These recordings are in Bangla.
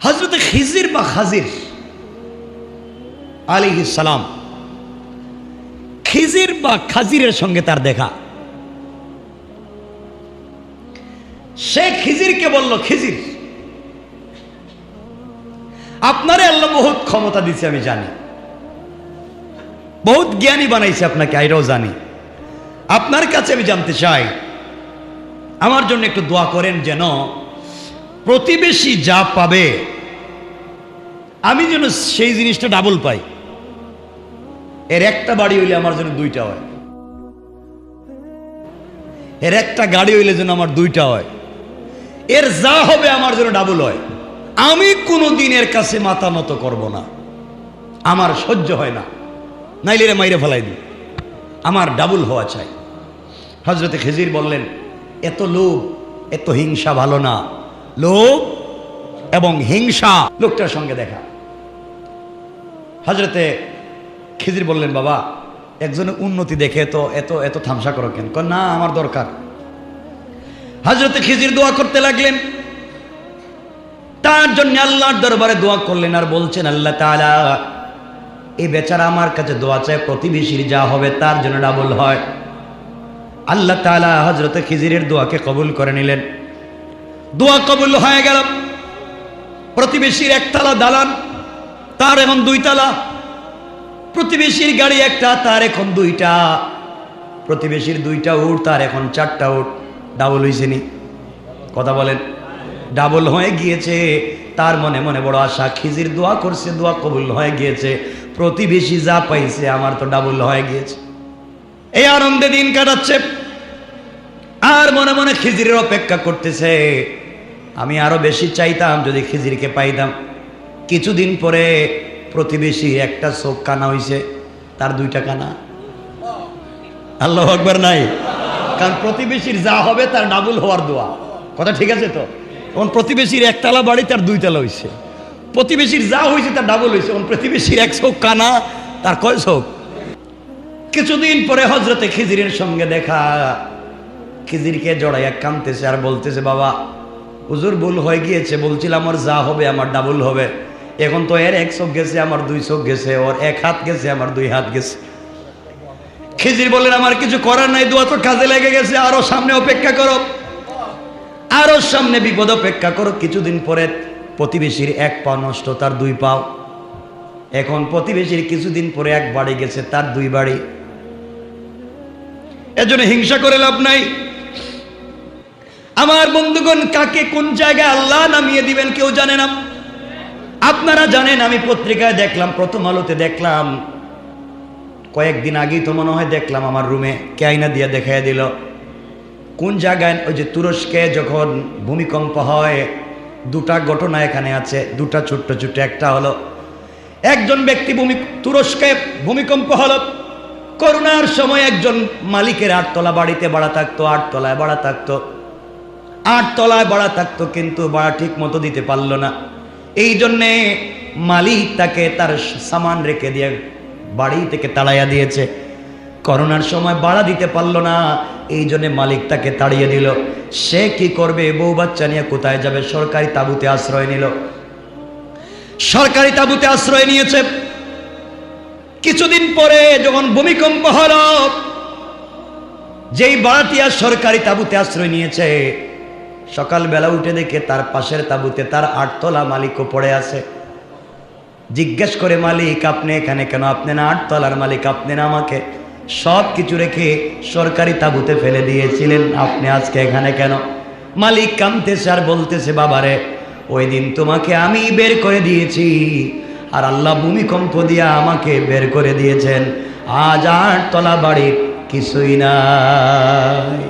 হযরত খিজির বা খাজির আলাইহিস সালাম, খিজির বা খাজিরের সঙ্গে তার দেখা। সে খিজিরকে বলল, খিজির, আপনারে আল্লাহ বহুত ক্ষমতা দিচ্ছে, আমি জানি, বহুত জ্ঞানী বানাইছে আপনাকে, আইরাও জানি। আপনার কাছে আমি জানতে চাই, আমার জন্য একটু দোয়া করেন যেন প্রতিবেশী যা পাবে আমি যেন সেই জিনিসটা ডাবল পাই। এর একটা বাড়ি হইলে আমার জন্য দুইটা হয়, এর একটা গাড়ি হইলে যেন আমার দুইটা হয়, এর যা হবে আমার জন্য ডাবল হয়। আমি কোনো দিনের কাছে মাথা নত করব না, আমার সহ্য হয় না, নাইলে রে মাইরে ফেলাই দিই, আমার ডাবল হওয়া চাই। হযরতে খিজির বললেন, এত লোভ এত হিংসা ভালো না, লোভ এবং হিংসা। লোকটার সঙ্গে দেখা। হযরতে খিজির বললেন, বাবা, একজনের উন্নতি দেখে তো এত এত থামসা করো কেন? না, আমার দরকার। হযরতে খিজির দোয়া করতে লাগলেন, তার জন্য আল্লাহর দরবারে দোয়া করলেন আর বলছেন, আল্লাহ তাআলা, এই বেচারা আমার কাছে দোয়া চায়, প্রতিবেশীর যা হবে তার জন্য ডাবল হয়। আল্লাহ তাআলা হযরতে খিজিরের দোয়াকে কবুল করে নিলেন। দোয়া কবুল হয়ে গেল। প্রতিবেশীর একতলা দালান, তার এখন দুইতলা। প্রতিবেশীর গাড়ি একটা, তার এখন দুইটা। প্রতিবেশীর দুইটা উট, তার এখন চারটা উট। ডাবল হয়েছে নি? কথা বলেন। ডাবল হয়ে গিয়েছে। তার মনে মনে বড় আশা, খিজির দোয়া করছে, দোয়া কবুল হয়ে গিয়েছে, প্রতিবেশী যা পাইছে আমার তো ডাবল হয়ে গিয়েছে। এই আনন্দে দিন কাটাচ্ছে আর মনে মনে খিজিরের অপেক্ষা করতেছে। আমি আরো বেশি চাইতাম যদি খিজিরকে পাইতাম। কিছুদিন পরে প্রতিবেশী একটা চোখ কানা হইছে, তার দুইটা কানা। আল্লাহু আকবার নাই? কারণ প্রতিবেশীর যা হবে তার ডাবল হওয়ার দোয়া। কথা ঠিক আছে তো? এখন প্রতিবেশীর একতলা বাড়ি, তার দুইতলা হইছে। প্রতিবেশীর যা হয়েছে তার ডাবল হয়েছে। এখন প্রতিবেশীর এক চোখ কানা, তার কয় চোখ? কিছুদিন পরে হযরতে খিজিরের সঙ্গে দেখা। খিজিরকে জড়াইয়া কাঁদতেছে আর বলতেছে, বাবা, হুজুর ভুল হয়ে গিয়েছে, বলছিলাম ওর যা হবে আমার ডাবল হবে। এখন তো এর এক চোখ গেছে, আমার দুই চোখ গেছে, ওর এক হাত গেছে, আমার দুই হাত গেছে। খিজির বললেন, আমার কিছু করার নাই, দোয়া তো কাজে লেগে গেছে, আরো সামনে অপেক্ষা করো, আরো সামনে বিপদ অপেক্ষা করো। কিছুদিন পরে প্রতিবেশীর এক পা নষ্ট, তার দুই পাও। এখন প্রতিবেশীর কিছুদিন পরে এক বাড়ি গেছে, তার দুই বাড়ি। এজন্য হিংসা করে লাভ নাই। আমার বন্ধুগণ, কাকে কোন জায়গায় আল্লাহ নামিয়ে দিবেন কেউ জানে না। আপনারা জানেন, আমি পত্রিকায় দেখলাম, প্রথম আলোতে দেখলাম, কয়েকদিন আগেই তো মনে হয় দেখলাম, আমার রুমে কে আয়না দিয়ে দেখাইয়া দিল, কোন জায়গায় ওই যে তুরস্কে যখন ভূমিকম্প হয়, দুটা ঘটনা এখানে আছে, দুটা ছোট্ট ছোট্ট। একটা হলো একজন ব্যক্তি তুরস্কে ভূমিকম্প হলো, করোনার সময় একজন মালিকের 8 তলা বাড়িতে ভাড়া থাকতো, 8 তলায় ভাড়া থাকতো, 8 তলায় ভাড়া থাকতো, কিন্তু ভাড়া ঠিক মতো দিতে পারলো না। এই জন্যে মালিক তাকে তার সামান রেখে দিয়ে বাড়ি থেকে তাড়াইয়া দিয়েছে। করোনার সময় ভাড়া দিতে পারলো না, এই জন্যে মালিক তাকে তাড়িয়ে দিল। সে কি করবে? বউ বাচ্চা নিয়ে কোথায় যাবে? সরকারি তাঁবুতে আশ্রয় নিল। সরকারি তাঁবুতে আশ্রয় নিয়েছে। কিছুদিন পরে যখন ভূমিকম্প হলো, যেই ভাড়াটিয়া সরকারি তাঁবুতে আশ্রয় নিয়েছে, সকালবেলা উঠে দেখে তার পাশের তাঁবুতে তার 8 তলা মালিকও পড়ে আছে। জিজ্ঞেস করে, মালিক আপনি এখানে কেন? আপনি না 8 তলার মালিক, আপনি না আমাকে সব কিছু রেখে সরকারি তাঁবুতে ফেলে দিয়েছিলেন, আপনি আজকে এখানে কেন? মালিক কাঁদতেছে আর বলতেছে, বাবারে, ওই দিন তোমাকে আমি বের করে দিয়েছি, আর আল্লাহ ভূমিকম্প দিয়া আমাকে বের করে দিয়েছেন। আজ 8 তলা বাড়ির কিছুই নাই।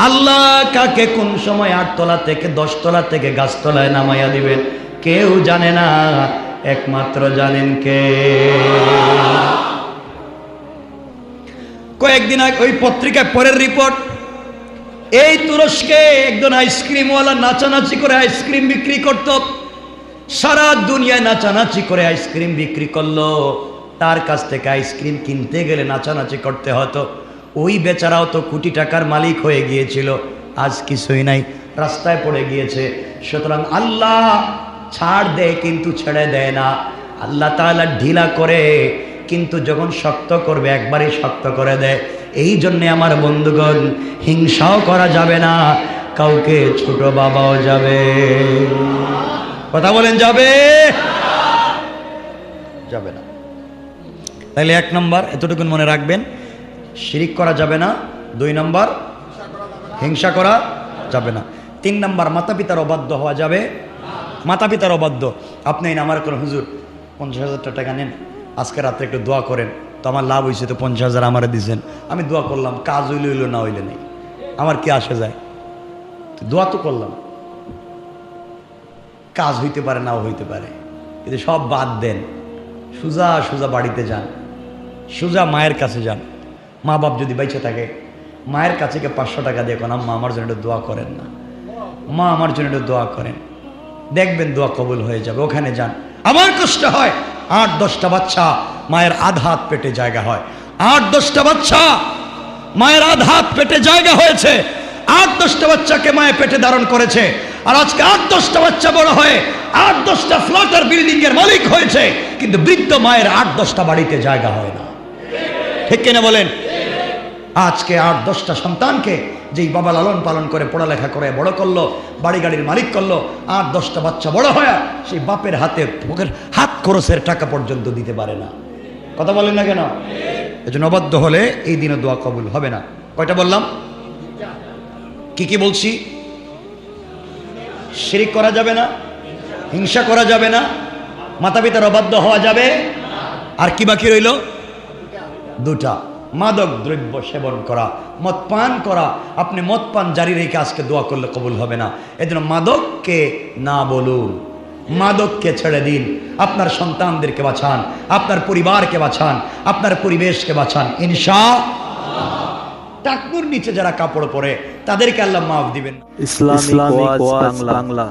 আল্লাহ কাকে কোন সময় 8 তলা থেকে 10 তলা থেকে গাছতলায় নামাইয়া দিবেন কেউ জানে না, একমাত্র জানেন কে? কয়েকদিন আগে ওই পত্রিকায় পরের রিপোর্ট, এই তুরস্কে একজন আইসক্রিমওয়ালা নাচানাচি করে আইসক্রিম বিক্রি করত, সারা দুনিয়ায় নাচানাচি করে আইসক্রিম বিক্রি করলো। তার কাছ থেকে আইসক্রিম কিনতে গেলে নাচানাচি করতে হতো। ওই বেচারাও তো কোটি টাকার মালিক হয়ে গিয়েছিল, আজ কিছুই নাই, রাস্তায় পড়ে গিয়েছে। সুতরাং আল্লাহ ছাড় দেয় কিন্তু ছেড়ে দেয় না। আল্লাহ তাআলা ঢিলা করে কিন্তু যখন শক্ত করবে একবারই শক্ত করে দেয়। এই জন্যে আমার বন্ধুগণ, হিংসাও করা যাবে না, কাউকে ছোট বাবাও যাবে। কথা বলেন, যাবে? যাবে না। তাহলে 1 নম্বর এতটুকুন মনে রাখবেন, শিরিক করা যাবে না। 2 নম্বর, হিংসা করা যাবে না। 3 নম্বর, মাতা পিতার অবাধ্য হওয়া যাবে। মাতা পিতার অবাধ্য, আপনি আমার কোন হুজুর 50,000 টাকা নেন, আজকে রাত্রে একটু দোয়া করেন, তো আমার লাভ হয়েছে, তো 50,000 আমারে দিয়েছেন, আমি দোয়া করলাম, কাজ হইলে হইলো না হইলে নেই, আমার কি আসে যায়? দোয়া তো করলাম, কাজ হইতে পারে নাও হইতে পারে, কিন্তু সব বাদ দেন, সোজা সোজা বাড়িতে যান, সোজা মায়ের কাছে যান। মা বাপ যদি বাইচে থাকে, মায়ের কাছে গিয়ে 500 টাকা দিয়ে কোন আম্মা আমার জন্য একটু দোয়া করেন না, মা আমার জন্য একটু দোয়া করেন, দেখবেন দোয়া কবুল হয়ে যাবে। ওখানে যান। আমার কষ্ট হয়, 8-10টা বাচ্চা মায়ের আধা হাত পেটে জায়গা হয়, 8-10টা বাচ্চা মায়ের আধা হাত পেটে জায়গা হয়েছে, 8-10টা বাচ্চাকে মায়ের পেটে ধারণ করেছে, আর আজকে 8-10টা বাচ্চা বড় হয়ে 8-10টা ফ্ল্যাটের বিল্ডিং এর মালিক হয়েছে, কিন্তু বৃদ্ধ মায়ের 8-10টা বাড়িতে জায়গা হয় না। ঠিক কিনা বলেন? আজকে 8-10টা সন্তানকে যেই বাবা লালন পালন করে পড়ালেখা করে বড় করলো, বাড়ি গাড়ির মালিক করলো, 8-10টা বাচ্চা বড় হয় সেই বাপের হাতে মুখের হাত খরচের টাকা পর্যন্ত দিতে পারে না। কথা বলেন না কেন? এজন্য অবাধ্য হলে এই দিনে দোয়া কবুল হবে না। কয়টা বললাম? কি কি বলছি? শিরিক করা যাবে না, হিংসা করা যাবে না, মাতা পিতার অবাধ্য হওয়া যাবে, আর কি বাকি রইল? 2টা, মাদক দ্রব্য সেবন করা, মদ পান করা। আপনি মদ পান জারি রেখে আজকে দোয়া করলে কবুল হবে না। এজন্য মাদককে না বলুন, মাদককে ছেড়ে দিন, আপনার সন্তানদেরকে বাঁচান, আপনার পরিবারকে বাঁচান, আপনার পরিবেশকে বাঁচান। ইনশাআল্লাহ। টাকনুর নিচে যারা কাপড় পরে তাদেরকে আল্লাহ মাফ দিবেন। ইসলামিক ওয়াজ বাংলা।